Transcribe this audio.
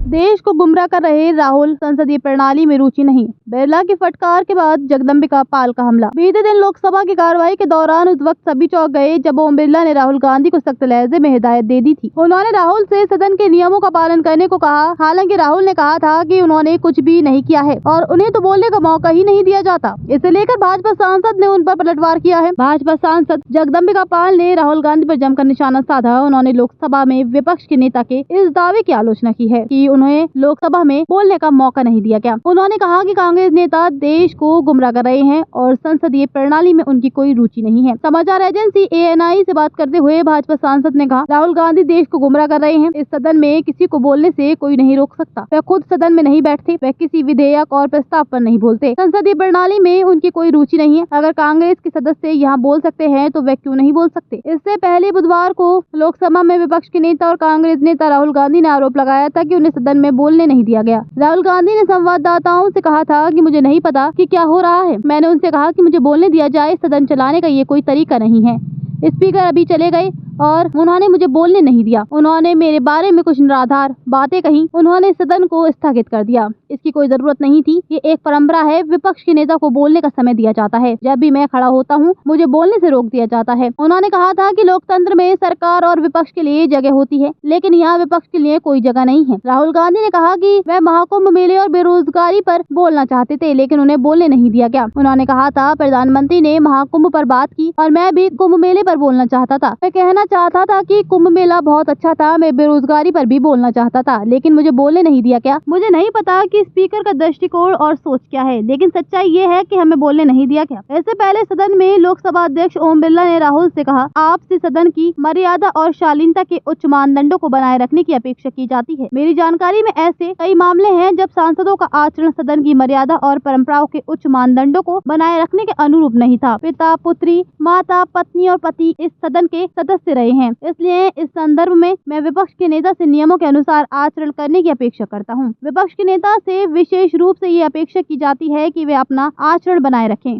देश को गुमराह कर रहे राहुल, संसदीय प्रणाली में रुचि नहीं। बिरला की फटकार के बाद जगदम्बिका पाल का हमला। बीते दिन लोकसभा की कार्रवाई के दौरान उस वक्त सभी चौंक गए जब ओम बिरला ने राहुल गांधी को सख्त लहजे में हिदायत दे दी थी। उन्होंने राहुल से सदन के नियमों का पालन करने को कहा। हालांकि राहुल ने कहा था कि उन्होंने कुछ भी नहीं किया है और उन्हें तो बोलने का मौका ही नहीं दिया जाता। इसे लेकर भाजपा सांसद ने उन पर पलटवार किया है। भाजपा सांसद जगदम्बिका पाल ने राहुल गांधी पर जमकर निशाना साधा। उन्होंने लोकसभा में विपक्ष के नेता के इस दावे की आलोचना की है कि उन्हें लोकसभा में बोलने का मौका नहीं दिया गया। उन्होंने कहा कि कांग्रेस नेता देश को गुमराह कर रहे हैं और संसदीय प्रणाली में उनकी कोई रुचि नहीं है। समाचार एजेंसी ANI से बात करते हुए भाजपा सांसद ने कहा, राहुल गांधी देश को गुमराह कर रहे हैं। इस सदन में किसी को बोलने से कोई नहीं रोक सकता। वह खुद सदन में नहीं बैठते, वह किसी विधेयक और प्रस्ताव पर नहीं बोलते। संसदीय प्रणाली में उनकी कोई रुचि नहीं है। अगर कांग्रेस के सदस्य यहाँ बोल सकते हैं तो वह क्यों नहीं बोल सकते। इससे पहले बुधवार को लोकसभा में विपक्ष के नेता और कांग्रेस नेता राहुल गांधी ने आरोप लगाया था कि उन्हें सदन में बोलने नहीं दिया गया। राहुल गांधी ने संवाददाताओं से कहा था कि मुझे नहीं पता कि क्या हो रहा है। मैंने उनसे कहा कि मुझे बोलने दिया जाए, सदन चलाने का ये कोई तरीका नहीं है। स्पीकर अभी चले गए और उन्होंने मुझे बोलने नहीं दिया। उन्होंने मेरे बारे में कुछ निराधार बातें कही। उन्होंने सदन को स्थगित कर दिया। इसकी कोई जरूरत नहीं थी। ये एक परंपरा है। विपक्ष के नेता को बोलने का समय दिया जाता है। जब भी मैं खड़ा होता हूँ मुझे बोलने से रोक दिया जाता है। उन्होंने कहा था कि लोकतंत्र में सरकार और विपक्ष के लिए जगह होती है, लेकिन यहाँ विपक्ष के लिए कोई जगह नहीं है। राहुल गांधी ने कहा कि वह महाकुंभ मेले और बेरोजगारी पर बोलना चाहते थे, लेकिन उन्हें बोलने नहीं दिया गया। उन्होंने कहा था प्रधानमंत्री ने महाकुंभ पर बात की और मैं भी कुंभ मेले पर बोलना चाहता था। मैं कहना चाहता था कि कुंभ मेला बहुत अच्छा था। मैं बेरोजगारी पर भी बोलना चाहता था, लेकिन मुझे बोलने नहीं दिया गया। मुझे नहीं पता कि स्पीकर का दृष्टिकोण और सोच क्या है, लेकिन सच्चाई ये है कि हमें बोलने नहीं दिया गया। इससे पहले सदन में लोकसभा अध्यक्ष ओम बिरला ने राहुल से कहा, आपसे सदन की मर्यादा और शालीनता के उच्च मानदंडों को बनाए रखने की अपेक्षा की जाती है। मेरी जानकारी में ऐसे कई मामले हैं जब सांसदों का आचरण सदन की मर्यादा और परंपराओं के उच्च मानदंडों को बनाए रखने के अनुरूप नहीं था। पिता, पुत्री, माता, पत्नी और पति इस सदन के सदस्य रहे हैं। इसलिए इस संदर्भ में मैं विपक्ष के नेता से नियमों के अनुसार आचरण करने की अपेक्षा करता हूं। विपक्ष के नेता से विशेष रूप से ये अपेक्षा की जाती है कि वे अपना आचरण बनाए रखें।